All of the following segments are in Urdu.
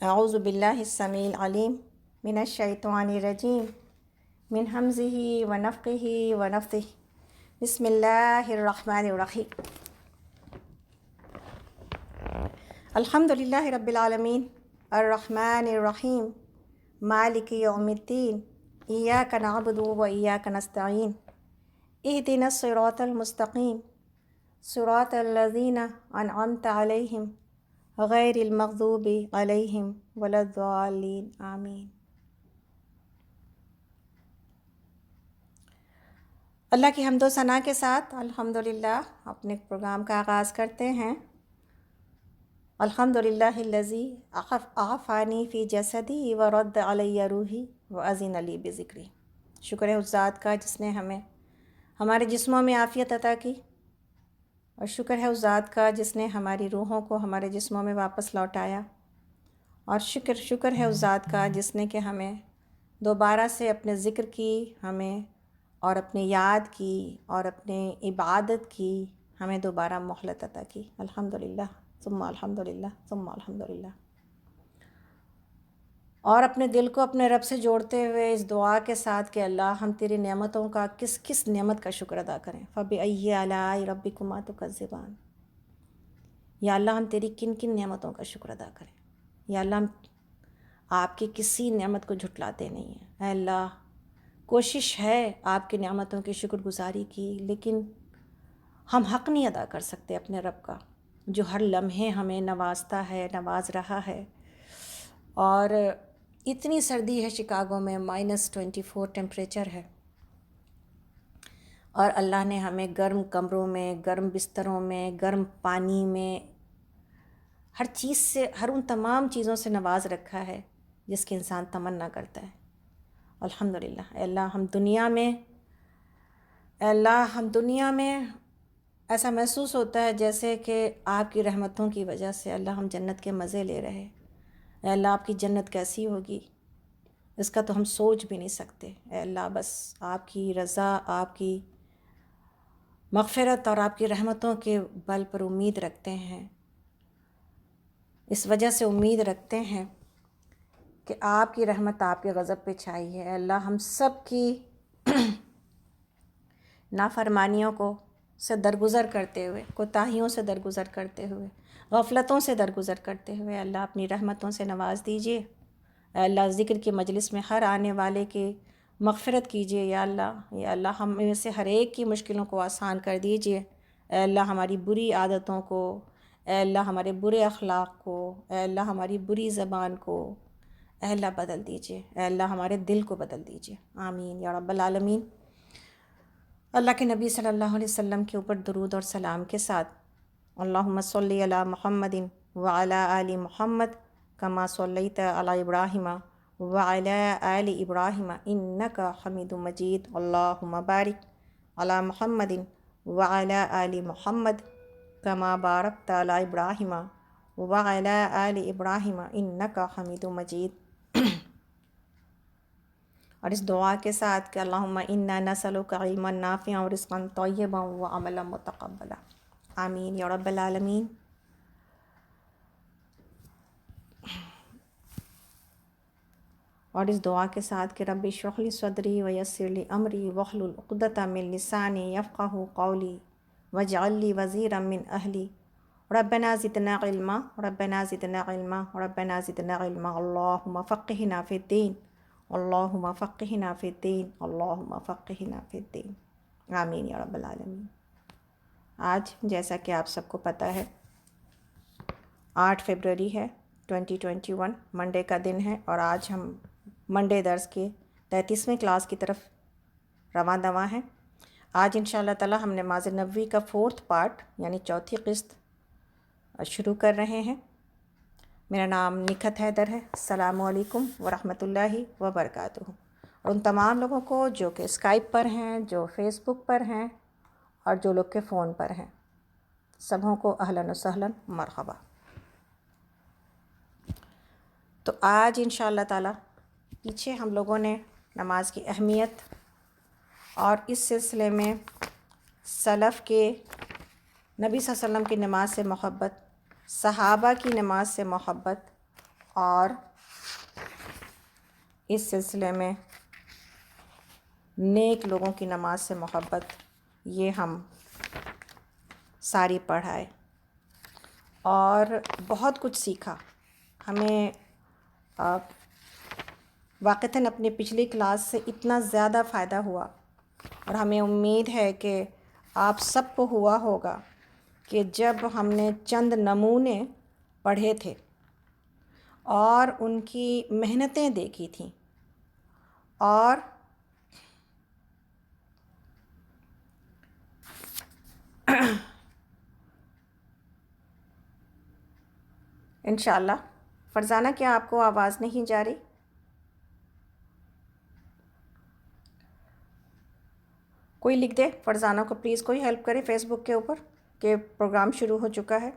اعوذ باللہ السمیع العلیم من الشیطان الرجیم من حمزہ ونفخہ ونفثہ بسم اللہ الرحمن الرحیم الحمد للہ رب العالمین الرحمن الرحیم مالک یوم الدین ایاک نعبد و ایاک نستعین اہدنا الصراط المستقیم صراط الذین انعمت علیہم غیر المغضوب علیہم ولا الضالین آمین۔ اللہ کی حمد و ثنا کے ساتھ الحمدللہ اپنے پروگرام کا آغاز کرتے ہیں۔ الحمدللہ الذی عافانی فی جسدی ورد علی روحی واذن لی بذکری۔ شکر ہے اس ذات کا جس نے ہمیں ہمارے جسموں میں عافیت عطا کی، اور شکر ہے اس ذات کا جس نے ہماری روحوں کو ہمارے جسموں میں واپس لوٹایا، اور شکر ہے اس ذات کا جس نے کہ ہمیں دوبارہ سے اپنے ذکر کی ہمیں اور اپنے یاد کی اور اپنے عبادت کی ہمیں دوبارہ مہلت عطا کی۔ الحمدللہ ثم الحمدللہ ثم الحمدللہ۔ اور اپنے دل کو اپنے رب سے جوڑتے ہوئے اس دعا کے ساتھ کہ اللہ ہم تیری نعمتوں کا کس نعمت کا شکر ادا کریں۔ فَبِأَيِّ آلَاءِ رَبِّكُمَا تُكَذِّبَانِ۔ یا اللہ ہم تیری کن نعمتوں کا شکر ادا کریں۔ یا اللہ ہم آپ کی کسی نعمت کو جھٹلاتے نہیں ہیں۔ اے اللہ کوشش ہے آپ کی نعمتوں کی شکر گزاری کی، لیکن ہم حق نہیں ادا کر سکتے اپنے رب کا، جو ہر لمحے ہمیں نوازتا ہے، نواز رہا ہے۔ اور اتنی سردی ہے شکاگو میں، -24 ٹیمپریچر ہے، اور اللہ نے ہمیں گرم کمروں میں، گرم بستروں میں، گرم پانی میں، ہر چیز سے، ہر ان تمام چیزوں سے نواز رکھا ہے جس کی انسان تمنا کرتا ہے۔ الحمدللہ۔ اے اللہ ہم دنیا میں ایسا محسوس ہوتا ہے جیسے کہ آپ کی رحمتوں کی وجہ سے اللہ ہم جنت کے مزے لے رہے ہیں۔ اے اللہ آپ کی جنت کیسی ہوگی اس کا تو ہم سوچ بھی نہیں سکتے۔ اے اللہ بس آپ کی رضا، آپ کی مغفرت اور آپ کی رحمتوں کے بل پر امید رکھتے ہیں، اس وجہ سے امید رکھتے ہیں کہ آپ کی رحمت آپ کے غضب پہ چھائی ہے۔ اے اللہ ہم سب کی نافرمانیوں سے درگزر کرتے ہوئے، کوتاہیوں سے درگزر کرتے ہوئے، غفلتوں سے درگزر کرتے ہوئے اللہ اپنی رحمتوں سے نواز دیجیے۔ اے اللہ ذکر کی مجلس میں ہر آنے والے کی مغفرت کیجیے۔ یا اللہ ہم میں سے ہر ایک کی مشکلوں کو آسان کر دیجیے۔ اے اللہ ہماری بری عادتوں کو، اے اللہ ہمارے برے اخلاق کو، اے اللہ ہماری بری زبان کو، اے اللہ بدل دیجیے۔ اے اللہ ہمارے دل کو بدل دیجیے۔ آمین یا رب العالمین۔ اللہ کے نبی صلی اللہ علیہ وسلم کے اوپر درود اور سلام کے ساتھ اللہم صلی علی محمد وعلی آل محمد کما صلیت علی ابراہیم وعلی آل ابراہیم انک حمید مجید۔ اللہم بارک علی محمد وعلی آل محمد کما بارکت علی ابراہیم وعلی آل ابراہیم انک حمید مجید۔ اور اس دعا کے ساتھ کہ اللہم انا نسألک علما نافعا ورزقا طیبا وعملا متقبلا۔ آمین یا رب العالمین۔ اور اس دعا کے ساتھ کہ رب اشرح لی صدری ویسر لی امری واحلل عقدۃ من لسانی یفقہوا قولی واجعل لی وزیرا من اہلی ربنا زدنا علما ربنا زدنا علما ربنا زدنا علما اللہم فقہنا فی الدین اللہم فقہنا فی الدین اللہم فقہنا فی الدین۔ آمین یا رب العالمین۔ آج جیسا کہ آپ سب کو پتہ ہے 8 فروری ہے 2021، منڈے کا دن ہے، اور آج ہم منڈے درس کے 33ویں کلاس کی طرف رواں دواں ہیں۔ آج انشاءاللہ تعالی ہم نماز نبوی کا 4تھ پارٹ یعنی چوتھی قسط شروع کر رہے ہیں۔ میرا نام نکھت حیدر ہے۔ السلام علیکم ورحمۃ اللہ وبرکاتہ۔ اور ان تمام لوگوں کو جو کہ اسکائپ پر ہیں، جو فیس بک پر ہیں، اور جو لوگ کے فون پر ہیں، سبوں کو اہلاً و سہلاً مرحبا۔ تو آج انشاءاللہ تعالی پیچھے ہم لوگوں نے نماز کی اہمیت اور اس سلسلے میں سلف کے نبی صلی اللہ علیہ وسلم کی نماز سے محبت، صحابہ کی نماز سے محبت اور اس سلسلے میں نیک لوگوں کی نماز سے محبت، یہ ہم ساری پڑھائے اور بہت کچھ سیکھا. ہمیں واقعتاً اپنی پچھلی کلاس سے اتنا زیادہ فائدہ ہوا، اور ہمیں امید ہے کہ آپ سب کو ہوا ہوگا کہ جب ہم نے چند نمونے پڑھے تھے اور ان کی محنتیں دیکھی تھیں، اور انشاءاللہ. فرزانہ، کیا آپ کو آواز نہیں جا رہی؟ کوئی لکھ دے فرزانہ کو پلیز، کوئی ہیلپ کرے فیس بک کے اوپر کہ پروگرام شروع ہو چکا ہے.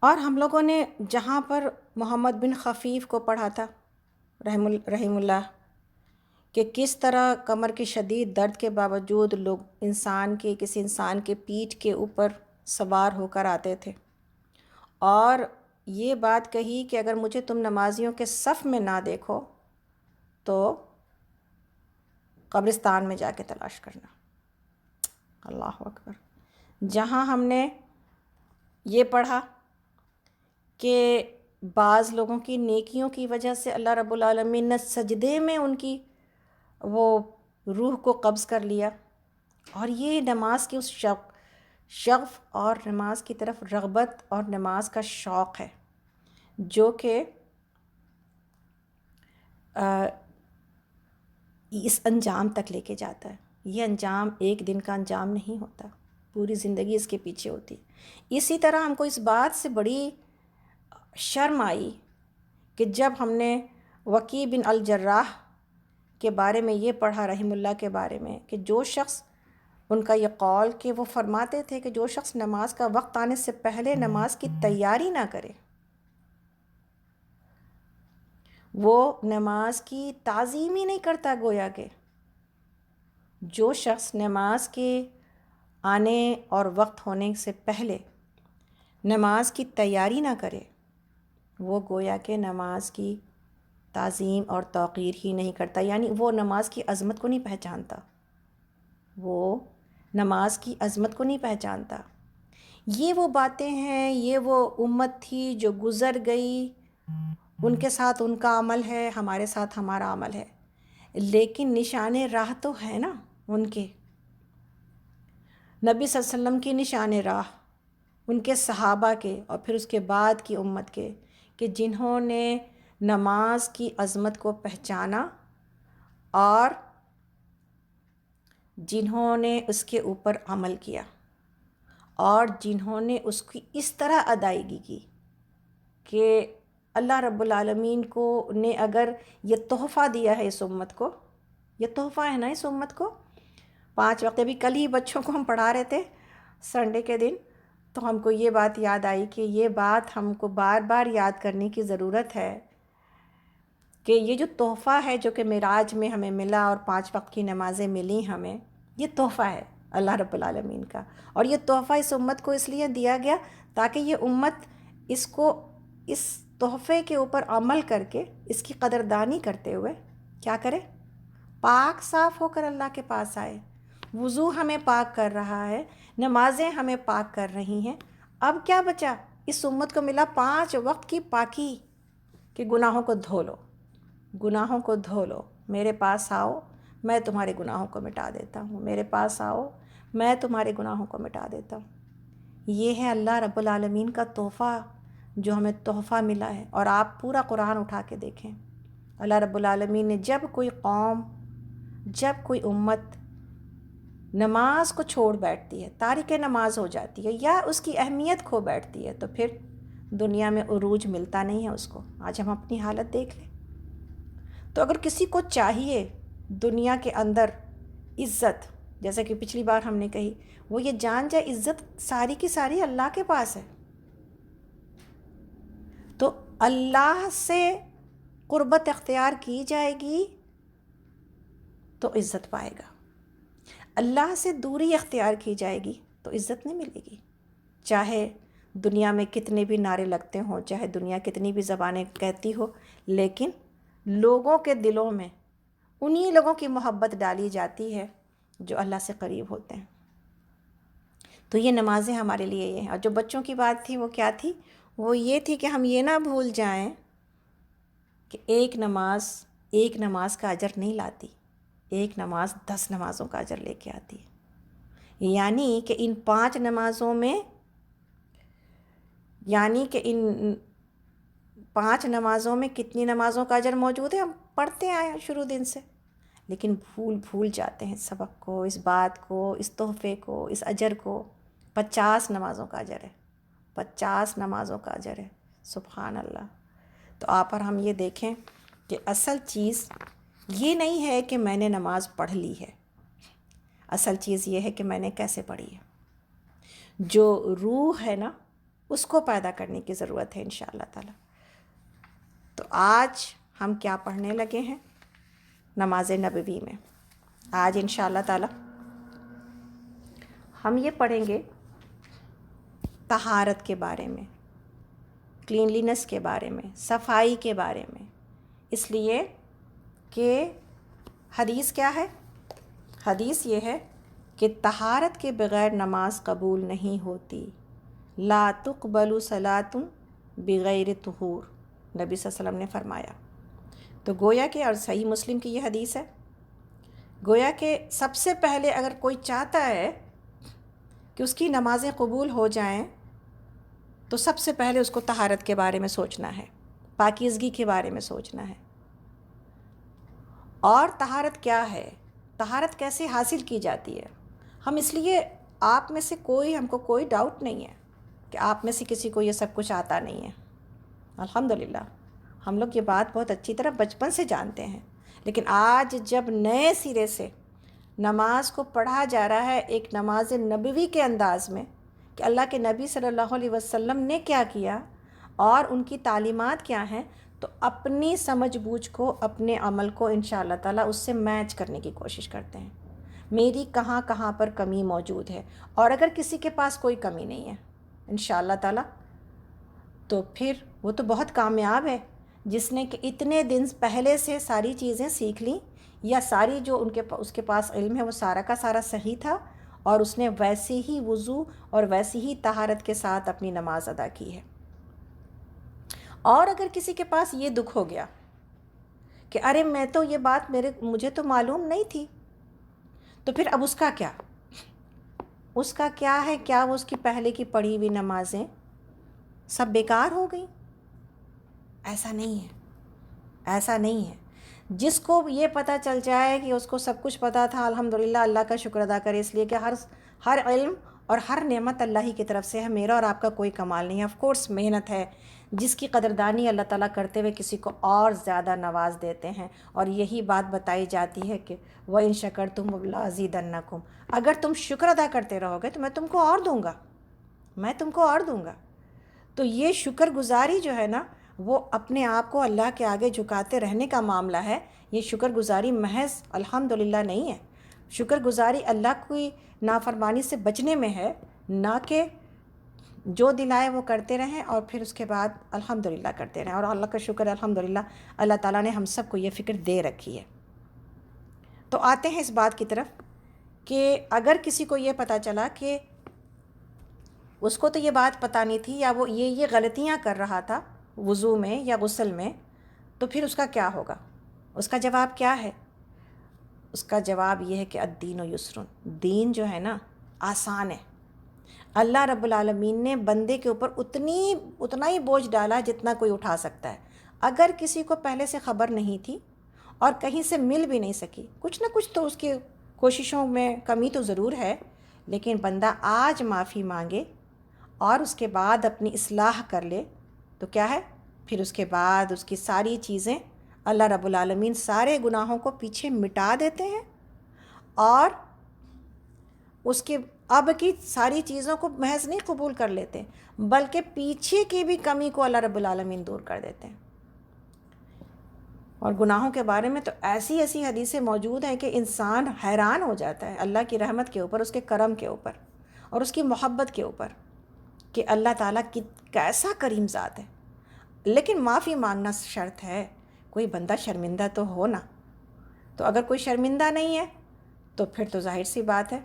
اور ہم لوگوں نے جہاں پر محمد بن خفیف کو پڑھا تھا رحم اللہ، کہ کس طرح کمر کی شدید درد کے باوجود لوگ کسی انسان کے پیٹھ کے اوپر سوار ہو کر آتے تھے، اور یہ بات کہی کہ اگر مجھے تم نمازیوں کے صف میں نہ دیکھو تو قبرستان میں جا کے تلاش کرنا. اللہ اکبر. جہاں ہم نے یہ پڑھا کہ بعض لوگوں کی نیکیوں کی وجہ سے اللہ رب العالمین نے سجدے میں ان کی وہ روح کو قبض کر لیا، اور یہ نماز کی اس شغف اور نماز کی طرف رغبت اور نماز کا شوق ہے جو کہ اس انجام تک لے کے جاتا ہے. یہ انجام ایک دن کا انجام نہیں ہوتا، پوری زندگی اس کے پیچھے ہوتی. اسی طرح ہم کو اس بات سے بڑی شرم آئی کہ جب ہم نے وکیع بن الجراح کے بارے میں یہ پڑھا، رحم اللہ کے بارے میں، کہ جو شخص، ان کا یہ قول کہ وہ فرماتے تھے کہ جو شخص نماز کا وقت آنے سے پہلے نماز کی تیاری نہ کرے وہ نماز کی تعظیم ہی نہیں کرتا. گویا کہ جو شخص نماز کے آنے اور وقت ہونے سے پہلے نماز کی تیاری نہ کرے وہ گویا کہ نماز کی تعظیم اور توقیر ہی نہیں کرتا، یعنی وہ نماز کی عظمت کو نہیں پہچانتا. وہ نماز کی عظمت کو نہیں پہچانتا. یہ وہ باتیں ہیں، یہ وہ امت تھی جو گزر گئی، ان کے ساتھ ان کا عمل ہے، ہمارے ساتھ ہمارا عمل ہے، لیکن نشان راہ تو ہے نا ان کے. نبی صلی اللہ علیہ وسلم کی نشان راہ، ان کے صحابہ کے، اور پھر اس کے بعد کی امت کے، کہ جنہوں نے نماز کی عظمت کو پہچانا اور جنہوں نے اس کے اوپر عمل کیا، اور جنہوں نے اس کی اس طرح ادائیگی کی کہ اللہ رب العالمین کو نے اگر یہ تحفہ دیا ہے اس امت کو، یہ تحفہ ہے نا اس امت کو. 5 وقت، ابھی کل ہی بچوں کو ہم پڑھا رہے تھے سنڈے کے دن، تو ہم کو یہ بات یاد آئی کہ یہ بات ہم کو بار بار یاد کرنے کی ضرورت ہے کہ یہ جو تحفہ ہے جو کہ معراج میں ہمیں ملا اور 5 وقت کی نمازیں ملی ہمیں، یہ تحفہ ہے اللہ رب العالمین کا. اور یہ تحفہ اس امت کو اس لیے دیا گیا تاکہ یہ امت اس تحفے کے اوپر عمل کر کے اس کی قدردانی کرتے ہوئے کیا کرے؟ پاک صاف ہو کر اللہ کے پاس آئے. وضو ہمیں پاک کر رہا ہے، نمازیں ہمیں پاک کر رہی ہیں. اب کیا بچا؟ اس امت کو ملا 5 وقت کی پاکی، کہ گناہوں کو دھو لو، گناہوں کو دھو لو، میرے پاس آؤ میں تمہارے گناہوں کو مٹا دیتا ہوں، میرے پاس آؤ میں تمہارے گناہوں کو مٹا دیتا ہوں. یہ ہے اللہ رب العالمین کا تحفہ جو ہمیں تحفہ ملا ہے. اور آپ پورا قرآن اٹھا کے دیکھیں، اللہ رب العالمین نے جب کوئی قوم، جب کوئی امت نماز کو چھوڑ بیٹھتی ہے، تارک نماز ہو جاتی ہے، یا اس کی اہمیت کھو بیٹھتی ہے، تو پھر دنیا میں عروج ملتا نہیں ہے اس کو. آج ہم اپنی حالت دیکھ لیں. تو اگر کسی کو چاہیے دنیا کے اندر عزت، جیسا کہ پچھلی بار ہم نے کہی، وہ یہ جان جائے عزت ساری کی ساری اللہ کے پاس ہے. تو اللہ سے قربت اختیار کی جائے گی تو عزت پائے گا، اللہ سے دوری اختیار کی جائے گی تو عزت نہیں ملے گی. چاہے دنیا میں کتنے بھی نعرے لگتے ہوں، چاہے دنیا کتنی بھی زبانیں کہتی ہو، لیکن لوگوں کے دلوں میں انہی لوگوں کی محبت ڈالی جاتی ہے جو اللہ سے قریب ہوتے ہیں۔ تو یہ نمازیں ہمارے لیے یہ ہیں۔ اور جو بچوں کی بات تھی وہ کیا تھی؟ وہ یہ تھی کہ ہم یہ نہ بھول جائیں کہ ایک نماز کا اجر نہیں لاتی، ایک نماز 10 نمازوں کا اجر لے کے آتی ہے۔ یعنی کہ ان 5 نمازوں میں، کتنی نمازوں کا اجر موجود ہے؟ ہم پڑھتے آئے ہیں شروع دن سے، لیکن بھول جاتے ہیں سبق کو، اس بات کو، اس تحفے کو، اس اجر کو۔ 50 نمازوں کا اجر ہے، 50 نمازوں کا اجر ہے، سبحان اللہ۔ تو آپ اور ہم یہ دیکھیں کہ اصل چیز یہ نہیں ہے کہ میں نے نماز پڑھ لی ہے، اصل چیز یہ ہے کہ میں نے کیسے پڑھی ہے۔ جو روح ہے نا، اس کو پیدا کرنے کی ضرورت ہے انشاءاللہ تعالی۔ تو آج ہم کیا پڑھنے لگے ہیں؟ نماز نبوی میں آج انشاءاللہ تعالی ہم یہ پڑھیں گے طہارت کے بارے میں، کلینلینس کے بارے میں، صفائی کے بارے میں، اس لیے کہ حدیث کیا ہے؟ حدیث یہ ہے کہ طہارت کے بغیر نماز قبول نہیں ہوتی۔ لا تقبل صلاۃ بغیر طہور، نبی صلی اللہ علیہ وسلم نے فرمایا۔ تو گویا کہ، اور صحیح مسلم کی یہ حدیث ہے، گویا کہ سب سے پہلے اگر کوئی چاہتا ہے کہ اس کی نمازیں قبول ہو جائیں تو سب سے پہلے اس کو طہارت کے بارے میں سوچنا ہے، پاکیزگی کے بارے میں سوچنا ہے۔ اور طہارت کیا ہے؟ طہارت کیسے حاصل کی جاتی ہے؟ ہم اس لیے، آپ میں سے ہم کو کوئی ڈاؤٹ نہیں ہے کہ آپ میں سے کسی کو یہ سب کچھ آتا نہیں ہے، الحمدللہ ہم لوگ یہ بات بہت اچھی طرح بچپن سے جانتے ہیں۔ لیکن آج جب نئے سرے سے نماز کو پڑھا جا رہا ہے ایک نماز نبوی کے انداز میں، کہ اللہ کے نبی صلی اللہ علیہ وسلم نے کیا کیا اور ان کی تعلیمات کیا ہیں، تو اپنی سمجھ بوجھ کو، اپنے عمل کو انشاءاللہ تعالیٰ اس سے میچ کرنے کی کوشش کرتے ہیں۔ میری کہاں کہاں پر کمی موجود ہے، اور اگر کسی کے پاس کوئی کمی نہیں ہے انشاءاللہ تعالیٰ، تو پھر وہ تو بہت کامیاب ہے، جس نے کہ اتنے دن پہلے سے ساری چیزیں سیکھ لیں، یا ساری جو اس کے پاس علم ہے وہ سارا کا سارا صحیح تھا، اور اس نے ویسے ہی وضو اور ویسی ہی طہارت کے ساتھ اپنی نماز ادا کی ہے۔ اور اگر کسی کے پاس یہ دکھ ہو گیا کہ ارے میں تو یہ بات مجھے تو معلوم نہیں تھی، تو پھر اب اس کا کیا؟ اس کا کیا ہے؟ کیا وہ اس کی پہلے کی پڑھی ہوئی نمازیں سب بیکار ہو گئیں؟ ایسا نہیں ہے، ایسا نہیں ہے۔ جس کو یہ پتہ چل جائے کہ اس کو سب کچھ پتہ تھا، الحمدللہ اللہ کا شکر ادا کرے، اس لیے کہ ہر علم اور ہر نعمت اللہ ہی کی طرف سے ہے، میرا اور آپ کا کوئی کمال نہیں ہے۔ آف کورس محنت ہے، جس کی قدردانی اللہ تعالیٰ کرتے ہوئے کسی کو اور زیادہ نواز دیتے ہیں، اور یہی بات بتائی جاتی ہے کہ وَإِن شَكَرْتُمْ لَأَزِيدَنَّكُمْ، اگر تم شکر ادا کرتے رہو گے تو میں تم کو اور دوں گا، میں تم کو اور دوں گا۔ تو یہ شکر گزاری جو ہے نا، وہ اپنے آپ کو اللہ کے آگے جھکاتے رہنے کا معاملہ ہے۔ یہ شکر گزاری محض الحمدللہ نہیں ہے، شکر گزاری اللہ کی نافرمانی سے بچنے میں ہے، نہ کہ جو دلائے وہ کرتے رہیں اور پھر اس کے بعد الحمدللہ کرتے رہیں۔ اور اللہ کا شکر ہے، الحمدللہ اللہ تعالیٰ نے ہم سب کو یہ فکر دے رکھی ہے۔ تو آتے ہیں اس بات کی طرف کہ اگر کسی کو یہ پتہ چلا کہ اس کو تو یہ بات پتہ نہیں تھی، یا وہ یہ غلطیاں کر رہا تھا وضو میں یا غسل میں، تو پھر اس کا کیا ہوگا؟ اس کا جواب کیا ہے؟ اس کا جواب یہ ہے کہ الدین یسر، دین جو ہے نا آسان ہے۔ اللہ رب العالمین نے بندے کے اوپر اتنا ہی بوجھ ڈالا جتنا کوئی اٹھا سکتا ہے۔ اگر کسی کو پہلے سے خبر نہیں تھی اور کہیں سے مل بھی نہیں سکی، کچھ نہ کچھ تو اس کی کوششوں میں کمی تو ضرور ہے، لیکن بندہ آج معافی مانگے اور اس کے بعد اپنی اصلاح کر لے تو کیا ہے؟ پھر اس کے بعد اس کی ساری چیزیں اللہ رب العالمین سارے گناہوں کو پیچھے مٹا دیتے ہیں، اور اس کے اب کی ساری چیزوں کو محض نہیں قبول کر لیتے، بلکہ پیچھے کی بھی کمی کو اللہ رب العالمین دور کر دیتے ہیں۔ اور گناہوں کے بارے میں تو ایسی ایسی حدیثیں موجود ہیں کہ انسان حیران ہو جاتا ہے اللہ کی رحمت کے اوپر، اس کے کرم کے اوپر اور اس کی محبت کے اوپر۔ کہ اللہ تعالیٰ کیسا کریم ذات ہے، لیکن معافی مانگنا شرط ہے، کوئی بندہ شرمندہ تو ہو نا۔ تو اگر کوئی شرمندہ نہیں ہے تو پھر تو ظاہر سی بات ہے،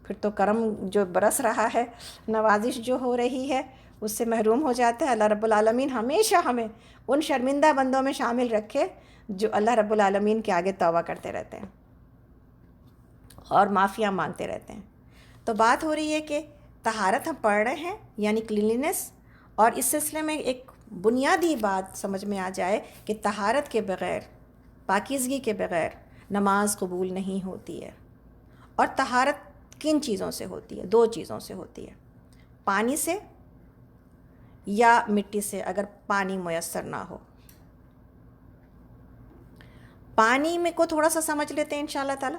پھر تو کرم جو برس رہا ہے، نوازش جو ہو رہی ہے، اس سے محروم ہو جاتا ہے۔ اللہ رب العالمین ہمیشہ ہمیں ان شرمندہ بندوں میں شامل رکھے جو اللہ رب العالمین کے آگے توبہ کرتے رہتے ہیں اور معافیاں مانگتے رہتے ہیں۔ تو بات ہو رہی ہے کہ طہارت ہم پڑھ رہے ہیں، یعنی کلیننس، اور اس سلسلے میں ایک بنیادی بات سمجھ میں آ جائے کہ طہارت کے بغیر، پاکیزگی کے بغیر نماز قبول نہیں ہوتی ہے۔ اور طہارت کن چیزوں سے ہوتی ہے؟ 2 چیزوں سے ہوتی ہے، پانی سے یا مٹی سے، اگر پانی میسر نہ ہو۔ پانی میں کو تھوڑا سا سمجھ لیتے ہیں انشاءاللہ تعالی۔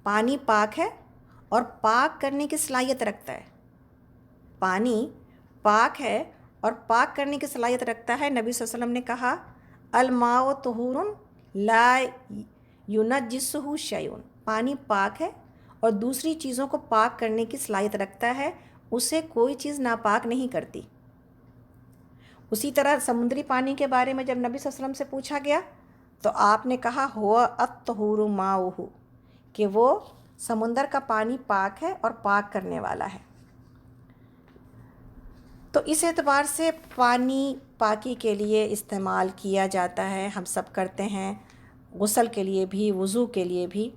پانی پاک ہے اور پاک کرنے کی صلاحیت رکھتا ہے۔ پانی پاک ہے اور پاک کرنے کی صلاحیت رکھتا ہے۔ نبی صلی اللہ علیہ وسلم نے کہا الماء طہور لا ینجسہ شیء، پانی پاک ہے اور دوسری چیزوں کو پاک کرنے کی صلاحیت رکھتا ہے، اسے کوئی چیز ناپاک نہیں کرتی۔ اسی طرح سمندری پانی کے بارے میں جب نبی صلی اللہ علیہ وسلم سے پوچھا گیا تو آپ نے کہا ہو الطہور ماؤہ، کہ وہ سمندر کا پانی پاک ہے اور پاک کرنے والا ہے۔ تو اس اعتبار سے پانی پاکی کے لیے استعمال کیا جاتا ہے، ہم سب کرتے ہیں، غسل کے لیے بھی، وضو کے لیے بھی۔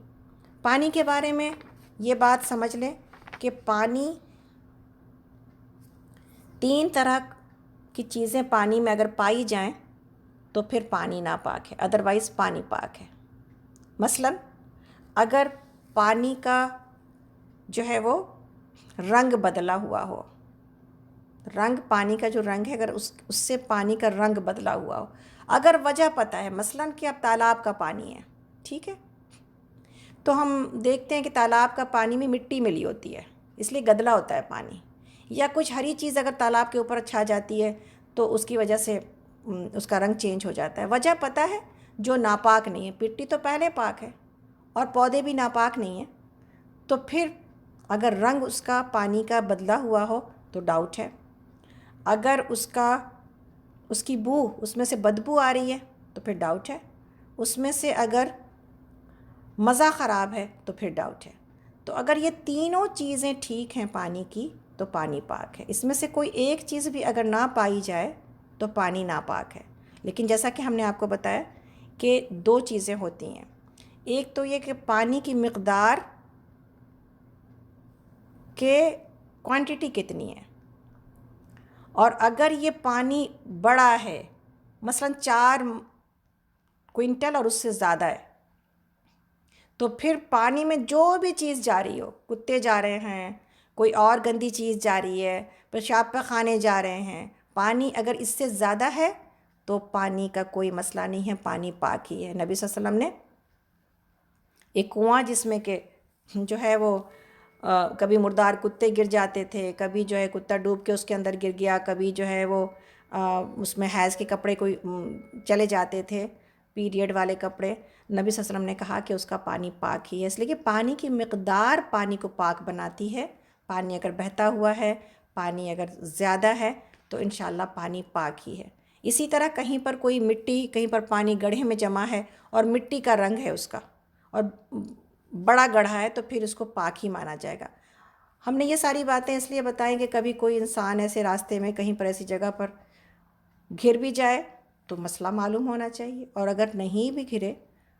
پانی کے بارے میں یہ بات سمجھ لیں کہ پانی 3 طرح کی چیزیں پانی میں اگر پائی جائیں تو پھر پانی ناپاک ہے، ادروائز پانی پاک ہے۔ مثلا اگر پانی کا جو ہے وہ رنگ بدلا ہوا ہو، رنگ، پانی کا جو رنگ ہے، اگر اس سے پانی کا رنگ بدلا ہوا ہو، اگر وجہ پتہ ہے، مثلا کہ اب تالاب کا پانی ہے، ٹھیک ہے، تو ہم دیکھتے ہیں کہ تالاب کا پانی میں مٹی ملی ہوتی ہے، اس لیے گدلا ہوتا ہے پانی، یا کچھ ہری چیز اگر تالاب کے اوپر چھا جاتی ہے تو اس کی وجہ سے اس کا رنگ چینج ہو جاتا ہے۔ وجہ پتہ ہے، جو ناپاک نہیں ہے، مٹی تو پہلے پاک ہے اور پودے بھی ناپاک نہیں ہیں، تو پھر اگر رنگ اس کا پانی کا بدلا ہوا ہو تو ڈاؤٹ ہے۔ اگر اس کی بو، اس میں سے بدبو آ رہی ہے تو پھر ڈاؤٹ ہے۔ اس میں سے اگر مزہ خراب ہے تو پھر ڈاؤٹ ہے۔ تو اگر یہ تینوں چیزیں ٹھیک ہیں پانی کی تو پانی پاک ہے۔ اس میں سے کوئی ایک چیز بھی اگر نہ پائی جائے تو پانی ناپاک ہے۔ لیکن جیسا کہ ہم نے آپ کو بتایا کہ 2 چیزیں ہوتی ہیں، ایک تو یہ کہ پانی کی مقدار کہ کوانٹٹی کتنی ہے، اور اگر یہ پانی بڑا ہے، مثلا 4 کوئنٹل اور اس سے زیادہ ہے، تو پھر پانی میں جو بھی چیز جا رہی ہو، کتے جا رہے ہیں، کوئی اور گندی چیز جا رہی ہے، پیشاب پخانے جا رہے ہیں، پانی اگر اس سے زیادہ ہے تو پانی کا کوئی مسئلہ نہیں ہے، پانی پاک ہی ہے۔ نبی صلی اللہ علیہ وسلم نے ایک کنواں جس میں کہ جو ہے وہ کبھی مردار کتے گر جاتے تھے، کبھی جو ہے کتا ڈوب کے اس کے اندر گر گیا، کبھی جو ہے وہ اس میں حیض کے کپڑے کوئی چلے جاتے تھے، پیریڈ والے کپڑے، نبی صلی اللہ علیہ وسلم نے کہا کہ اس کا پانی پاک ہی ہے، اس لیے کہ پانی کی مقدار پانی کو پاک بناتی ہے۔ پانی اگر بہتا ہوا ہے، پانی اگر زیادہ ہے تو انشاءاللہ پانی پاک ہی ہے۔ اسی طرح کہیں پر کوئی مٹی، کہیں پر پانی گڑھے میں جمع ہے اور مٹی کا رنگ ہے اس کا، اور بڑا گڑھا ہے، تو پھر اس کو پاک ہی مانا جائے گا۔ ہم نے یہ ساری باتیں اس لیے بتائیں کہ کبھی کوئی انسان ایسے راستے میں کہیں پر ایسی جگہ پر گر بھی جائے تو مسئلہ معلوم ہونا چاہیے، اور اگر نہیں بھی گرے،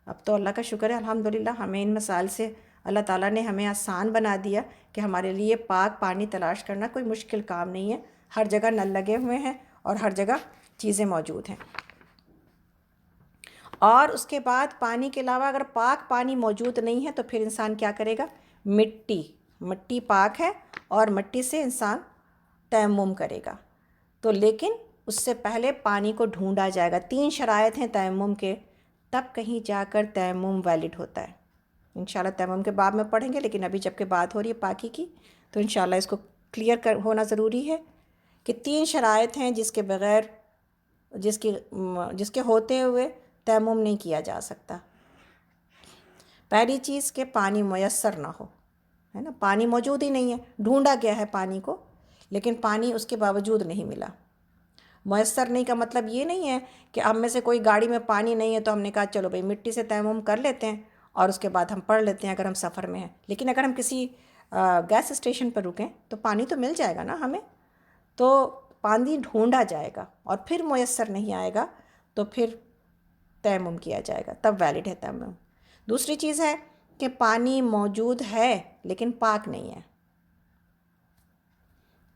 اب تو اللہ کا شکر ہے الحمدللہ، ہمیں ان مسائل سے اللہ تعالیٰ نے ہمیں آسان بنا دیا کہ ہمارے لیے پاک پانی تلاش کرنا کوئی مشکل کام نہیں ہے، ہر جگہ نل لگے ہوئے ہیں اور ہر جگہ چیزیں موجود ہیں۔ اور اس کے بعد پانی کے علاوہ اگر پاک پانی موجود نہیں ہے تو پھر انسان کیا کرے گا؟ مٹی پاک ہے اور مٹی سے انسان تیمم کرے گا، تو لیکن اس سے پہلے پانی کو ڈھونڈا جائے گا۔ 3 شرائط ہیں تیمم کے، تب کہیں جا کر تیمم ویلڈ ہوتا ہے۔ انشاءاللہ تیمم کے باب میں پڑھیں گے، لیکن ابھی جب کہ بات ہو رہی ہے پاکی کی تو انشاءاللہ اس کو کلیئر ہونا ضروری ہے کہ 3 شرائط ہیں جس کے بغیر، جس کے ہوتے ہوئے تیمم نہیں کیا جا سکتا۔ پہلی چیز کہ پانی میسر نہ ہو، ہے نا، پانی موجود ہی نہیں ہے، ڈھونڈا گیا ہے پانی کو، لیکن پانی اس کے باوجود نہیں ملا۔ میسر نہیں کا مطلب یہ نہیں ہے کہ ہم میں سے کوئی گاڑی میں پانی نہیں ہے تو ہم نے کہا چلو بھئی مٹی سے تیمم کر لیتے ہیں اور اس کے بعد ہم پڑھ لیتے ہیں اگر ہم سفر میں ہیں۔ لیکن اگر ہم کسی گیس اسٹیشن پر رکیں تو پانی تو مل جائے گا نا ہمیں، تو پانی ڈھونڈا جائے گا اور پھر میسر نہیں آئے گا تو پھر تیمم کیا جائے گا، تب ویلڈ ہے تیمم۔ دوسری چیز ہے کہ پانی موجود ہے لیکن پاک نہیں ہے،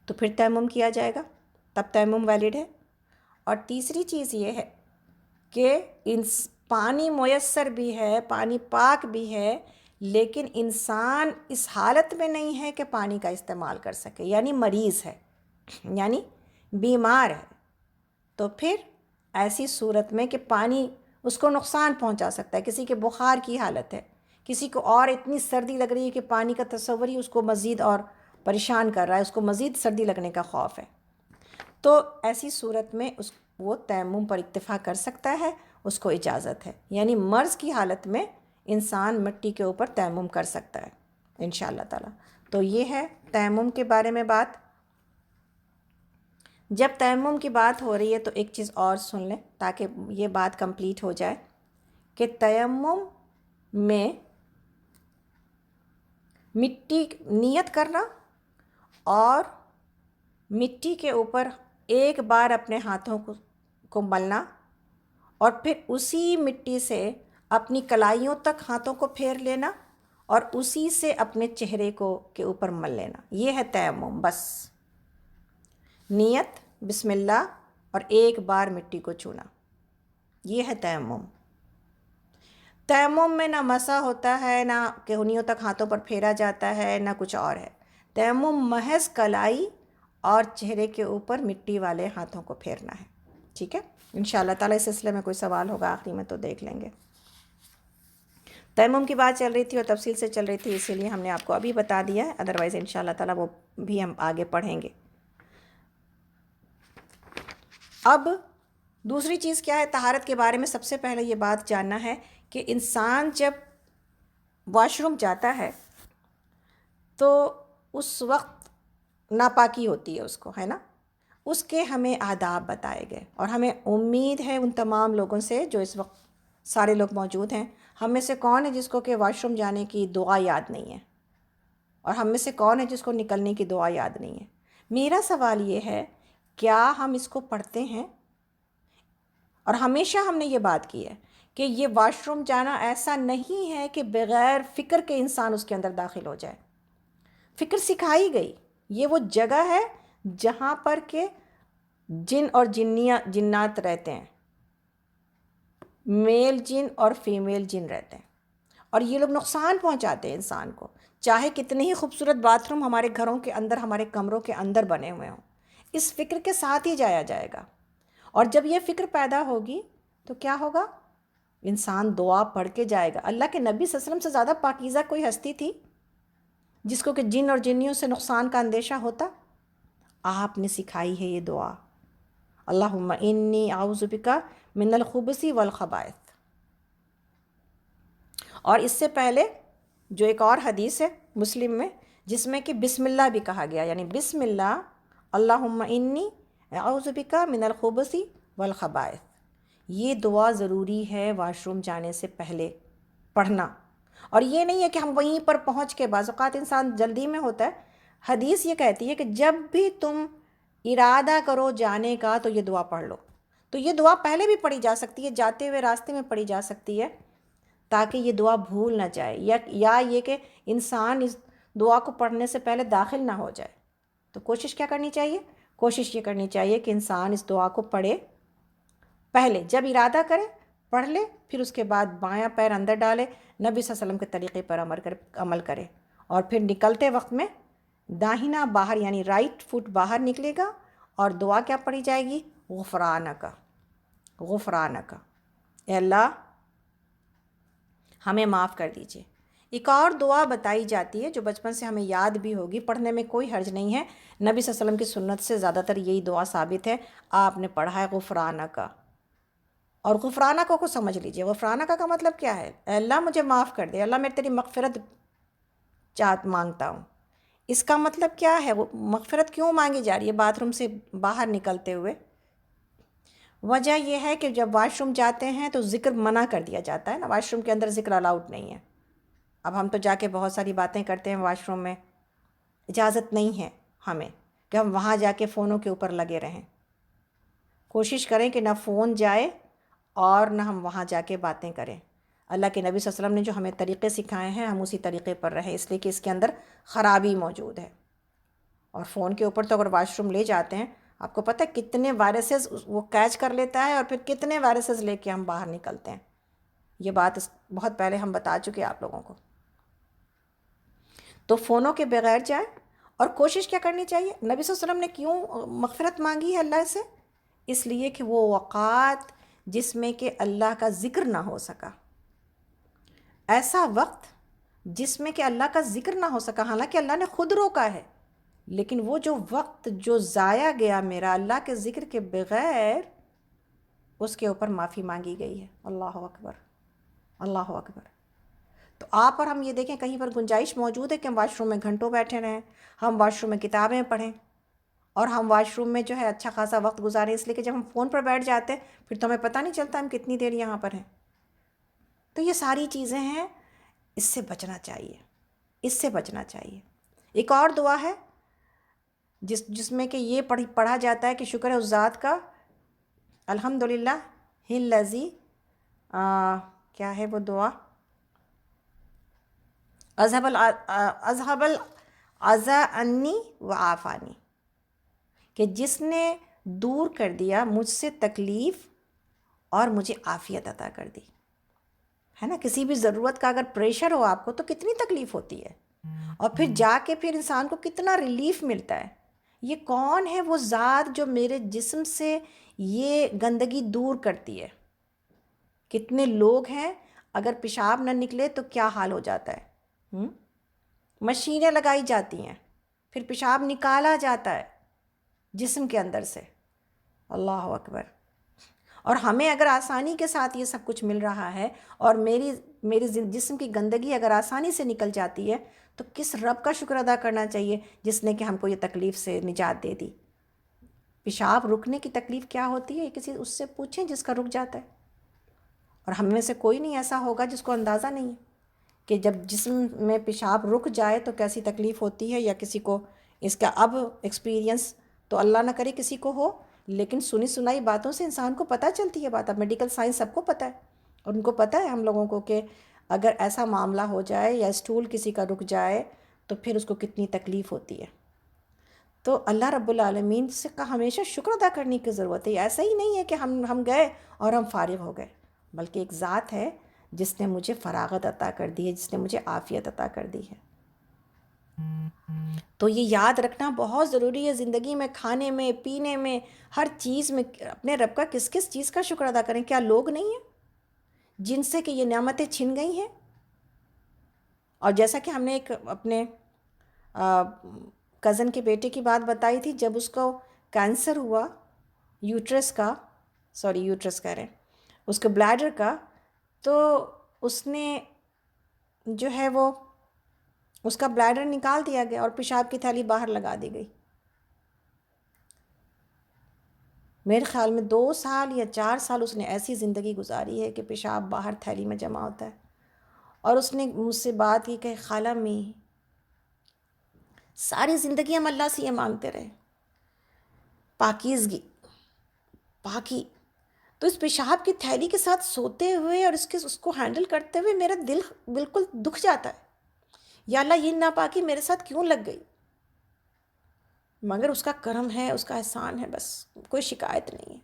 تو پھر تیمم کیا جائے گا، تب تیمم ویلڈ ہے۔ اور تیسری چیز یہ ہے کہ پانی میسر بھی ہے، پانی پاک بھی ہے، لیکن انسان اس حالت میں نہیں ہے کہ پانی کا استعمال کر سکے، یعنی مریض ہے، یعنی بیمار ہے، تو پھر ایسی صورت میں کہ پانی اس کو نقصان پہنچا سکتا ہے۔ کسی کے بخار کی حالت ہے، کسی کو اور اتنی سردی لگ رہی ہے کہ پانی کا تصور ہی اس کو مزید اور پریشان کر رہا ہے، اس کو مزید سردی لگنے کا خوف ہے، تو ایسی صورت میں وہ تیمم پر اکتفا کر سکتا ہے، اس کو اجازت ہے، یعنی مرض کی حالت میں انسان مٹی کے اوپر تیمم کر سکتا ہے انشاءاللہ تعالی۔ تو یہ ہے تیمم کے بارے میں بات۔ جب تیمم کی بات ہو رہی ہے تو ایک چیز اور سن لیں تاکہ یہ بات کمپلیٹ ہو جائے کہ تیمم میں مٹی نیت کرنا اور مٹی کے اوپر ایک بار اپنے ہاتھوں کو ملنا اور پھر اسی مٹی سے اپنی کلائیوں تک ہاتھوں کو پھیر لینا اور اسی سے اپنے چہرے کے اوپر مل لینا، یہ ہے تیمم۔ بس نیت بسم اللہ اور ایک بار مٹی کو چھونا، یہ ہے تیمم۔ تیمم میں نہ مسح ہوتا ہے، نہ کہنیوں تک ہاتھوں پر پھیرا جاتا ہے، نہ کچھ اور ہے۔ تیمم محض کلائی اور چہرے کے اوپر مٹی والے ہاتھوں کو پھیرنا ہے، ٹھیک ہے؟ انشاءاللہ تعالیٰ اس سلسلے میں کوئی سوال ہوگا آخری میں تو دیکھ لیں گے۔ تیمم کی بات چل رہی تھی اور تفصیل سے چل رہی تھی، اسی لیے ہم نے آپ کو ابھی بتا دیا ہے، ادروائز انشاءاللہ تعالیٰ وہ بھی ہم آگے پڑھیں گے۔ اب دوسری چیز کیا ہے طہارت کے بارے میں؟ سب سے پہلے یہ بات جاننا ہے کہ انسان جب واش روم جاتا ہے تو اس وقت ناپاکی ہوتی ہے اس کو، ہے نا؟ اس کے ہمیں آداب بتائے گئے، اور ہمیں امید ہے ان تمام لوگوں سے جو اس وقت سارے لوگ موجود ہیں، ہم میں سے کون ہے جس کو کہ واش روم جانے کی دعا یاد نہیں ہے، اور ہم میں سے کون ہے جس کو نکلنے کی دعا یاد نہیں ہے؟ میرا سوال یہ ہے کیا ہم اس کو پڑھتے ہیں؟ اور ہمیشہ ہم نے یہ بات کی ہے کہ یہ واش روم جانا ایسا نہیں ہے کہ بغیر فکر کے انسان اس کے اندر داخل ہو جائے، فکر سکھائی گئی۔ یہ وہ جگہ ہے جہاں پر کہ جن اور جنات رہتے ہیں، میل جن اور فیمیل جن رہتے ہیں، اور یہ لوگ نقصان پہنچاتے ہیں انسان کو، چاہے کتنے ہی خوبصورت باتھ روم ہمارے گھروں کے اندر، ہمارے کمروں کے اندر بنے ہوئے ہوں، اس فکر کے ساتھ ہی جایا جائے گا۔ اور جب یہ فکر پیدا ہوگی تو کیا ہوگا؟ انسان دعا پڑھ کے جائے گا۔ اللہ کے نبی صلی اللہ علیہ وسلم سے زیادہ پاکیزہ کوئی ہستی تھی جس کو کہ جن اور جنیوں سے نقصان کا اندیشہ ہوتا؟ آپ نے سکھائی ہے یہ دعا، اللہم انی اعوذ بک من الخبث والخبائث۔ اور اس سے پہلے جو ایک اور حدیث ہے مسلم میں جس میں کہ بسم اللہ بھی کہا گیا، یعنی بسم اللہ اللہم انی اعوذ بک من الخبث والخبائث، یہ دعا ضروری ہے واش روم جانے سے پہلے پڑھنا۔ اور یہ نہیں ہے کہ ہم وہیں پر پہنچ کے، بعض اوقات انسان جلدی میں ہوتا ہے، حدیث یہ کہتی ہے کہ جب بھی تم ارادہ کرو جانے کا تو یہ دعا پڑھ لو۔ تو یہ دعا پہلے بھی پڑھی جا سکتی ہے، جاتے ہوئے راستے میں پڑھی جا سکتی ہے تاکہ یہ دعا بھول نہ جائے، یا یہ کہ انسان اس دعا کو پڑھنے سے پہلے داخل نہ ہو جائے۔ تو کوشش کیا کرنی چاہیے؟ کوشش یہ کرنی چاہیے کہ انسان اس دعا کو پڑھے، پہلے جب ارادہ کرے پڑھ لے، پھر اس کے بعد بایاں پیر اندر ڈالے، نبی صلی اللہ علیہ وسلم کے طریقے پر عمل کرے، اور پھر نکلتے وقت میں داہنا باہر یعنی رائٹ فٹ باہر نکلے گا، اور دعا کیا پڑھی جائے گی؟ غفرانک، غفرانک، اے اللہ ہمیں معاف کر دیجئے۔ ایک اور دعا بتائی جاتی ہے جو بچپن سے ہمیں یاد بھی ہوگی، پڑھنے میں کوئی حرج نہیں ہے، نبی صلی اللہ علیہ وسلم کی سنت سے زیادہ تر یہی دعا ثابت ہے، آپ نے پڑھا ہے غفرانک۔ اور غفرانک کو سمجھ لیجئے، غفرانک کا مطلب کیا ہے؟ اے اللہ مجھے معاف کر دے، اللہ میں تیری مغفرت مانگتا ہوں، اس کا مطلب کیا ہے؟ وہ مغفرت کیوں مانگی جا رہی ہے باتھ روم سے باہر نکلتے ہوئے؟ وجہ یہ ہے کہ جب واش روم جاتے ہیں تو ذکر منع کر دیا جاتا ہے نا، واش روم کے اندر ذکر الاؤڈ نہیں ہے۔ اب ہم تو جا کے بہت ساری باتیں کرتے ہیں واش روم میں، اجازت نہیں ہے ہمیں کہ ہم وہاں جا کے فونوں کے اوپر لگے رہیں۔ کوشش کریں کہ نہ فون جائے اور نہ ہم وہاں جا کے باتیں کریں۔ اللہ کے نبی صلی اللہ علیہ وسلم نے جو ہمیں طریقے سکھائے ہیں ہم اسی طریقے پر رہیں، اس لیے کہ اس کے اندر خرابی موجود ہے۔ اور فون کے اوپر تو اگر واش روم لے جاتے ہیں، آپ کو پتہ ہے کتنے وائرسز وہ کیچ کر لیتا ہے اور پھر کتنے وائرسز لے کے ہم باہر نکلتے ہیں۔ یہ بات بہت پہلے ہم بتا چکے آپ لوگوں کو۔ تو فونوں کے بغیر جائیں، اور کوشش کیا کرنی چاہیے؟ نبی صلی اللہ علیہ وسلم نے کیوں مغفرت مانگی ہے اللہ سے؟ اس لیے کہ وہ اوقات جس میں کہ اللہ کا ذکر نہ ہو سکا، ایسا وقت جس میں کہ اللہ کا ذکر نہ ہو سکا، حالانکہ اللہ نے خود روکا ہے، لیکن وہ جو وقت جو ضائع گیا میرا اللہ کے ذکر کے بغیر، اس کے اوپر معافی مانگی گئی ہے۔ اللہ اکبر، اللہ اکبر۔ تو آپ اور ہم یہ دیکھیں کہیں پر گنجائش موجود ہے کہ ہم واش روم میں گھنٹوں بیٹھے رہیں، ہم واش روم میں کتابیں پڑھیں، اور ہم واش روم میں جو ہے اچھا خاصا وقت گزاریں، اس لیے کہ جب ہم فون پر بیٹھ جاتے ہیں پھر تو ہمیں پتہ نہیں چلتا ہم کتنی دیر یہاں پر ہیں۔ تو یہ ساری چیزیں ہیں، اس سے بچنا چاہیے، اس سے بچنا چاہیے۔ ایک اور دعا ہے جس میں کہ یہ پڑھا جاتا ہے کہ شکر ہے اس ذات کا، الحمدللہ الذی، کیا ہے وہ دعا؟ اذهب العزا عنی وعافانی، کہ جس نے دور کر دیا مجھ سے تکلیف اور مجھے عافیت عطا کر دی، ہے نا؟ کسی بھی ضرورت کا اگر پریشر ہو آپ کو تو کتنی تکلیف ہوتی ہے، اور پھر جا کے پھر انسان کو کتنا ریلیف ملتا ہے۔ یہ کون ہے وہ ذات جو میرے جسم سے یہ گندگی دور کرتی ہے؟ کتنے لوگ ہیں اگر پیشاب نہ نکلے تو کیا حال ہو جاتا ہے، مشینیں لگائی جاتی ہیں، پھر پیشاب نکالا جاتا ہے جسم کے اندر سے۔ اللہ اکبر۔ اور ہمیں اگر آسانی کے ساتھ یہ سب کچھ مل رہا ہے، اور میری جسم کی گندگی اگر آسانی سے نکل جاتی ہے، تو کس رب کا شکر ادا کرنا چاہیے جس نے کہ ہم کو یہ تکلیف سے نجات دے دی۔ پیشاب رکنے کی تکلیف کیا ہوتی ہے کسی اس سے پوچھیں جس کا رک جاتا ہے، اور ہم میں سے کوئی نہیں ایسا ہوگا جس کو اندازہ نہیں ہے کہ جب جسم میں پیشاب رک جائے تو کیسی تکلیف ہوتی ہے، یا کسی کو اس کا اب ایکسپیرینس تو اللہ نہ کرے کسی کو ہو، لیکن سنی سنائی باتوں سے انسان کو پتہ چلتی ہے بات۔ اب میڈیکل سائنس سب کو پتہ ہے، اور ان کو پتہ ہے ہم لوگوں کو کہ اگر ایسا معاملہ ہو جائے یا اسٹول کسی کا رک جائے تو پھر اس کو کتنی تکلیف ہوتی ہے۔ تو اللہ رب العالمین سے کا ہمیشہ شکر ادا کرنے کی ضرورت ہے۔ ایسا ہی نہیں ہے کہ ہم گئے اور ہم فارغ ہو گئے، بلکہ ایک ذات ہے جس نے مجھے فراغت عطا کر دی ہے، جس نے مجھے عافیت عطا کر دی ہے۔ تو یہ یاد رکھنا بہت ضروری ہے زندگی میں، کھانے میں، پینے میں، ہر چیز میں اپنے رب کا کس کس چیز کا شکر ادا کریں۔ کیا لوگ نہیں ہیں جن سے کہ یہ نعمتیں چھن گئی ہیں؟ اور جیسا کہ ہم نے ایک اپنے کزن کے بیٹے کی بات بتائی تھی، جب اس کو کینسر ہوا یوٹرس کہہ رہے ہیں، اس کے بلیڈر کا، تو اس نے جو ہے وہ اس کا بلیڈر نکال دیا گیا اور پیشاب کی تھیلی باہر لگا دی گئی۔ میرے خیال میں 2 سال یا 4 سال اس نے ایسی زندگی گزاری ہے کہ پیشاب باہر تھیلی میں جمع ہوتا ہے۔ اور اس نے مجھ سے بات کی کہ خالہ میں ساری زندگی ہم اللہ سے یہ مانگتے رہے، پاکیزگی، پاکی، تو اس پیشاب کی تھیلی کے ساتھ سوتے ہوئے اور اس کو ہینڈل کرتے ہوئے میرا دل بالکل دکھ جاتا ہے، یا اللہ یہ ناپاکی میرے ساتھ کیوں لگ گئی؟ مگر اس کا کرم ہے، اس کا احسان ہے، بس کوئی شکایت نہیں ہے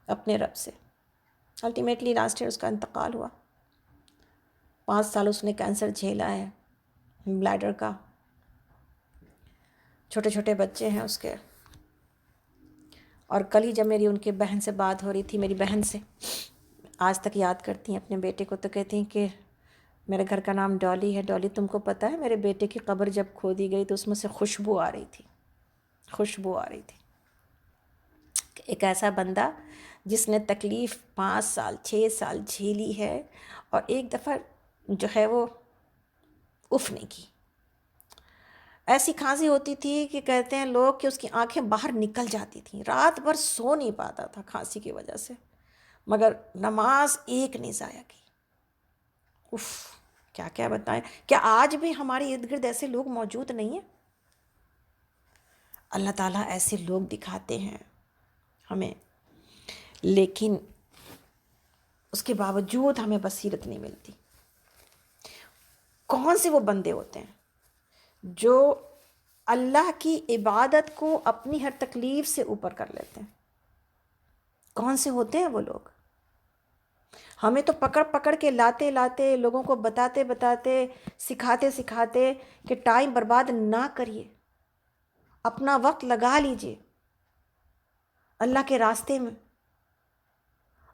اپنے رب سے۔ الٹیمیٹلی لاسٹ ایئر اس کا انتقال ہوا۔ 5 سال اس نے کینسر جھیلا ہے بلیڈر کا، چھوٹے چھوٹے بچے ہیں اس کے۔ اور کل ہی جب میری ان کے بہن سے بات ہو رہی تھی، میری بہن سے، آج تک یاد کرتی ہیں اپنے بیٹے کو، تو کہتی ہیں کہ میرے گھر کا نام ڈالی ہے، ڈالی تم کو پتہ ہے میرے بیٹے کی قبر جب کھودی گئی تو اس میں سے خوشبو آ رہی تھی، خوشبو آ رہی تھی۔ ایک ایسا بندہ جس نے تکلیف 5 سال 6 سال جھیلی ہے، اور ایک دفعہ جو ہے وہ اف نہیں کی، ایسی کھانسی ہوتی تھی کہ کہتے ہیں لوگ کہ اس کی آنکھیں باہر نکل جاتی تھیں، رات بھر سو نہیں پاتا تھا کھانسی کی وجہ سے، مگر نماز ایک نہیں ضائع کی۔ اف، کیا کیا بتائیں۔ کیا آج بھی ہمارے ارد گرد ایسے لوگ موجود نہیں ہیں؟ اللہ تعالیٰ ایسے لوگ دکھاتے ہیں ہمیں، لیکن اس کے باوجود ہمیں بصیرت نہیں ملتی۔ کون سے وہ بندے ہوتے ہیں جو اللہ کی عبادت کو اپنی ہر تکلیف سے اوپر کر لیتے ہیں؟ کون سے ہوتے ہیں وہ لوگ؟ ہمیں تو پکڑ پکڑ کے لاتے لاتے، لوگوں کو بتاتے بتاتے، سکھاتے سکھاتے کہ ٹائم برباد نہ کریے، اپنا وقت لگا لیجئے اللہ کے راستے میں،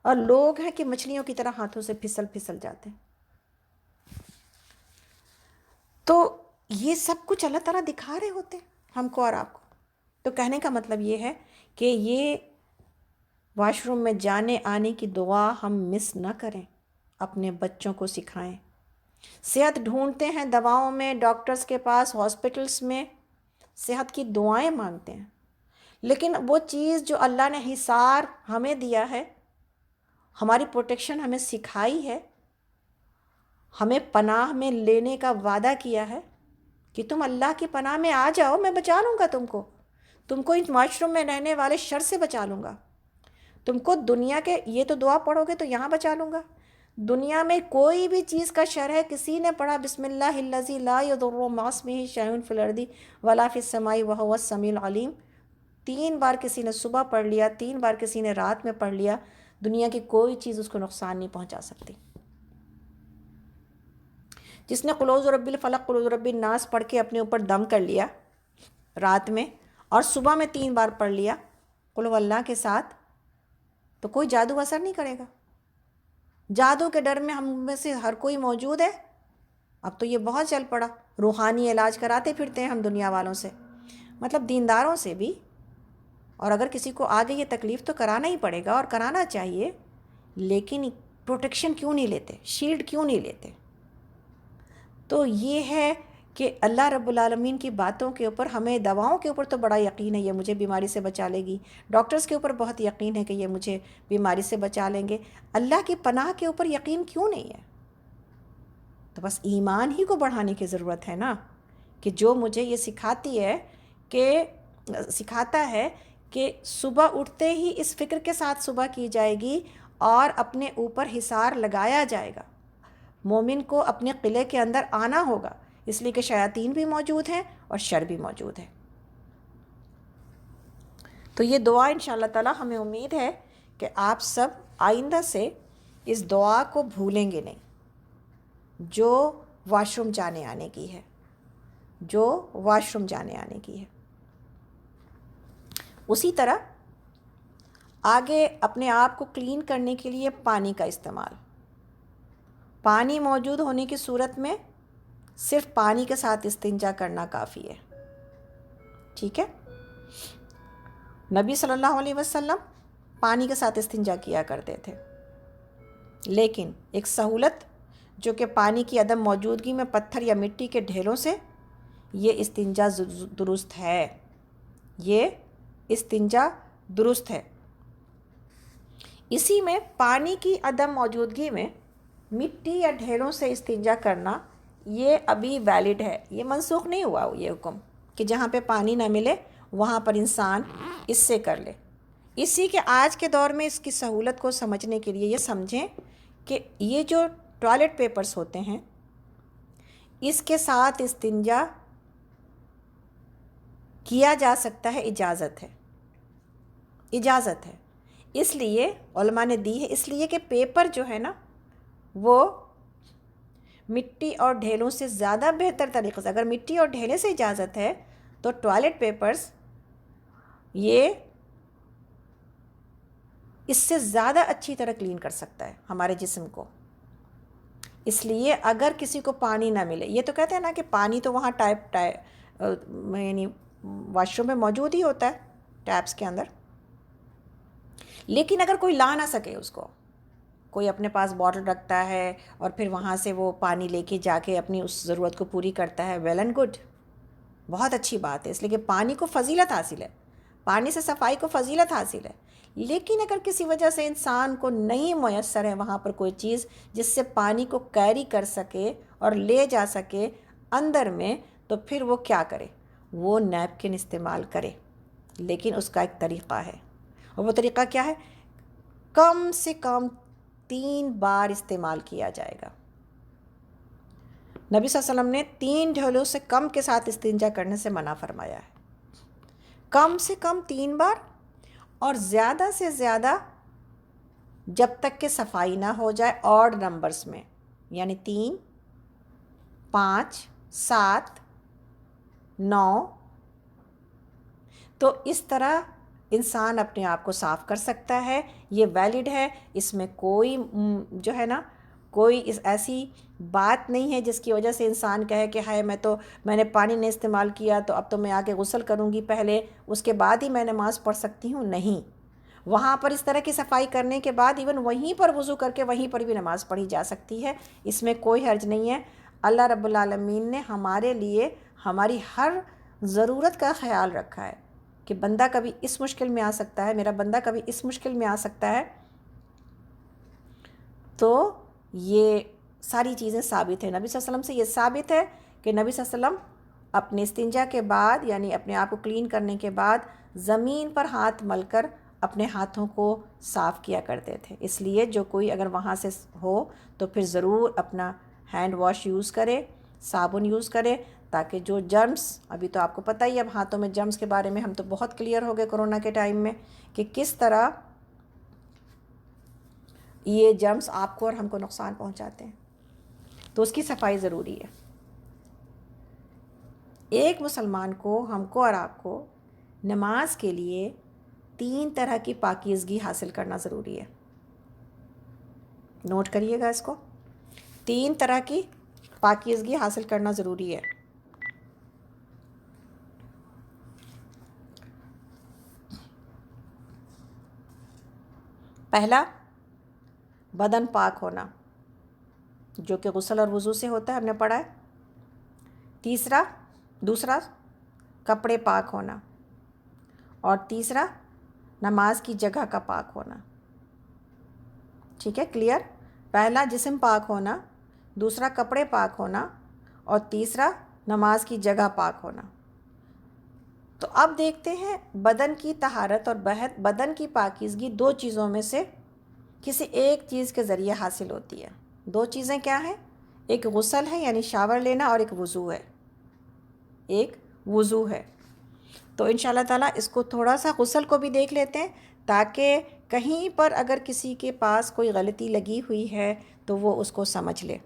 اور لوگ ہیں کہ مچھلیوں کی طرح ہاتھوں سے پھسل پھسل جاتے ہیں۔ تو یہ سب کچھ اللہ تعالیٰ دکھا رہے ہوتے ہیں ہم کو اور آپ کو۔ تو کہنے کا مطلب یہ ہے کہ یہ واش روم میں جانے آنے کی دعا ہم مس نہ کریں، اپنے بچوں کو سکھائیں۔ صحت ڈھونڈتے ہیں دواؤں میں، ڈاکٹرز کے پاس، ہاسپٹلز میں صحت کی دعائیں مانگتے ہیں، لیکن وہ چیز جو اللہ نے حصار ہمیں دیا ہے، ہماری پروٹیکشن ہمیں سکھائی ہے، ہمیں پناہ میں لینے کا وعدہ کیا ہے کہ تم اللہ کی پناہ میں آ جاؤ، میں بچا لوں گا تم کو اس معاشروں میں رہنے والے شر سے بچا لوں گا، تم کو دنیا کے، یہ تو دعا پڑھو گے تو یہاں بچا لوں گا، دنیا میں کوئی بھی چیز کا شر ہے، کسی نے پڑھا بسم اللہ الذی لا یضر مع اسمہ شیء فی الارض ولا فی السماء وہو السمیع العلیم، 3 بار کسی نے صبح پڑھ لیا، 3 بار کسی نے رات میں پڑھ لیا، دنیا کی کوئی چیز اس کو نقصان نہیں پہنچا سکتی۔ جس نے قل اعوذ برب الفلق قل اعوذ برب الناس پڑھ کے اپنے اوپر دم کر لیا رات میں، اور صبح میں 3 بار پڑھ لیا قل واللہ کے ساتھ، تو کوئی جادو اثر نہیں کرے گا۔ جادو کے ڈر میں ہم میں سے ہر کوئی موجود ہے، اب تو یہ بہت چل پڑا، روحانی علاج کراتے پھرتے ہیں ہم دنیا والوں سے، مطلب دینداروں سے بھی، اور اگر کسی کو آگے یہ تکلیف تو کرانا ہی پڑے گا اور کرانا چاہیے، لیکن پروٹیکشن کیوں نہیں لیتے، شیلڈ کیوں نہیں لیتے؟ تو یہ ہے کہ اللہ رب العالمین کی باتوں کے اوپر، ہمیں دواؤں کے اوپر تو بڑا یقین ہے یہ مجھے بیماری سے بچا لے گی، ڈاکٹرز کے اوپر بہت یقین ہے کہ یہ مجھے بیماری سے بچا لیں گے، اللہ کی پناہ کے اوپر یقین کیوں نہیں ہے؟ تو بس ایمان ہی کو بڑھانے کی ضرورت ہے نا، کہ جو مجھے یہ سکھاتا ہے کہ صبح اٹھتے ہی اس فکر کے ساتھ صبح کی جائے گی اور اپنے اوپر حصار لگایا جائے گا، مومن کو اپنے قلعے کے اندر آنا ہوگا، اس لیے کہ شیاطین بھی موجود ہیں اور شر بھی موجود ہے۔ تو یہ دعا انشاءاللہ تعالی ہمیں امید ہے کہ آپ سب آئندہ سے اس دعا کو بھولیں گے نہیں، جو واش روم جانے آنے کی ہے، جو واش روم جانے آنے کی ہے۔ اسی طرح آگے اپنے آپ کو کلین کرنے کے لیے پانی کا استعمال، پانی موجود ہونے کی صورت میں صرف پانی کے ساتھ استنجا کرنا کافی ہے، ٹھیک ہے؟ نبی صلی اللہ علیہ وسلم پانی کے ساتھ استنجا کیا کرتے تھے، لیکن ایک سہولت جو کہ پانی کی عدم موجودگی میں پتھر یا مٹی کے ڈھیروں سے، یہ استنجا درست ہے، یہ استنجا درست ہے۔ اسی میں پانی کی عدم موجودگی میں مٹی یا ڈھیروں سے استنجا کرنا یہ ابھی ویلڈ ہے، یہ منسوخ نہیں ہوا یہ حکم کہ جہاں پہ پانی نہ ملے وہاں پر انسان اس سے کر لے۔ اسی کے آج کے دور میں اس کی سہولت کو سمجھنے کے لیے یہ سمجھیں کہ یہ جو ٹوائلٹ پیپرز ہوتے ہیں، اس کے ساتھ استنجا کیا جا سکتا ہے، اجازت ہے، اجازت ہے، اس لیے علماء نے دی ہے، اس لیے کہ پیپر جو ہے نا وہ مٹی اور ڈھیلوں سے زیادہ بہتر طریقے سے، اگر مٹی اور ڈھیلے سے اجازت ہے تو ٹوائلٹ پیپرز یہ اس سے زیادہ اچھی طرح کلین کر سکتا ہے ہمارے جسم کو۔ اس لیے اگر کسی کو پانی نہ ملے، یہ تو کہتے ہیں نا کہ پانی تو وہاں یعنی واش روم میں موجود ہی ہوتا ہے ٹیپس کے اندر، لیکن اگر کوئی لا نہ سکے، اس کو کوئی اپنے پاس باٹل رکھتا ہے اور پھر وہاں سے وہ پانی لے کے جا کے اپنی اس ضرورت کو پوری کرتا ہے، ویل اینڈ گڈ، بہت اچھی بات ہے، اس لیے کہ پانی کو فضیلت حاصل ہے، پانی سے صفائی کو فضیلت حاصل ہے۔ لیکن اگر کسی وجہ سے انسان کو نہیں میسر ہے وہاں پر کوئی چیز جس سے پانی کو کیری کر سکے اور لے جا سکے اندر میں، تو پھر وہ کیا کرے؟ وہ نیپکن استعمال کرے، لیکن اس کا ایک طریقہ ہے، اور وہ طریقہ کیا ہے؟ کم سے کم 3 بار استعمال کیا جائے گا۔ نبی صلی اللہ علیہ وسلم نے 3 ڈھولوں سے کم کے ساتھ استنجا کرنے سے منع فرمایا ہے۔ کم سے کم 3 بار، اور زیادہ سے زیادہ جب تک کہ صفائی نہ ہو جائے آڈ نمبرز میں، یعنی 3، 5، 7، 9۔ تو اس طرح انسان اپنے آپ کو صاف کر سکتا ہے، یہ ویلڈ ہے، اس میں کوئی جو ہے نا کوئی ایسی بات نہیں ہے جس کی وجہ سے انسان کہے کہ ہائے میں نے پانی نہیں استعمال کیا تو اب تو میں آگے غسل کروں گی پہلے، اس کے بعد ہی میں نماز پڑھ سکتی ہوں۔ نہیں، وہاں پر اس طرح کی صفائی کرنے کے بعد ایون وہیں پر وضو کر کے وہیں پر بھی نماز پڑھی جا سکتی ہے، اس میں کوئی حرج نہیں ہے۔ اللہ رب العالمین نے ہمارے لیے ہماری ہر ضرورت کا خیال رکھا ہے کہ بندہ کبھی اس مشکل میں آ سکتا ہے، میرا بندہ کبھی اس مشکل میں آ سکتا ہے، تو یہ ساری چیزیں ثابت ہیں۔ نبی صلی اللہ علیہ وسلم سے یہ ثابت ہے کہ نبی صلی اللہ علیہ وسلم اپنے استنجا کے بعد، یعنی اپنے آپ کو کلین کرنے کے بعد، زمین پر ہاتھ مل کر اپنے ہاتھوں کو صاف کیا کرتے تھے۔ اس لیے جو کوئی اگر وہاں سے ہو تو پھر ضرور اپنا ہینڈ واش یوز کرے، صابن یوز کرے، تاکہ جو جرمز، ابھی تو آپ کو پتہ ہی اب ہاتھوں میں جرمز کے بارے میں ہم تو بہت کلیئر ہو گئے کورونا کے ٹائم میں کہ کس طرح یہ جرمز آپ کو اور ہم کو نقصان پہنچاتے ہیں، تو اس کی صفائی ضروری ہے۔ ایک مسلمان کو، ہم کو اور آپ کو نماز کے لیے 3 طرح کی پاکیزگی حاصل کرنا ضروری ہے۔ نوٹ کریے گا اس کو، 3 طرح کی پاکیزگی حاصل کرنا ضروری ہے۔ پہلا، بدن پاک ہونا، جو کہ غسل اور وضو سے ہوتا ہے، ہم نے پڑھا ہے۔ دوسرا کپڑے پاک ہونا، اور تیسرا نماز کی جگہ کا پاک ہونا۔ ٹھیک ہے، کلیئر؟ پہلا جسم پاک ہونا، دوسرا کپڑے پاک ہونا، اور تیسرا نماز کی جگہ پاک ہونا۔ تو اب دیکھتے ہیں بدن کی طہارت اور بدن کی پاکیزگی 2 چیزوں میں سے کسی ایک چیز کے ذریعے حاصل ہوتی ہے۔ 2 چیزیں کیا ہیں؟ ایک غسل ہے یعنی شاور لینا، اور ایک وضو ہے۔ تو انشاءاللہ تعالیٰ اس کو تھوڑا سا غسل کو بھی دیکھ لیتے ہیں، تاکہ کہیں پر اگر کسی کے پاس کوئی غلطی لگی ہوئی ہے تو وہ اس کو سمجھ لے۔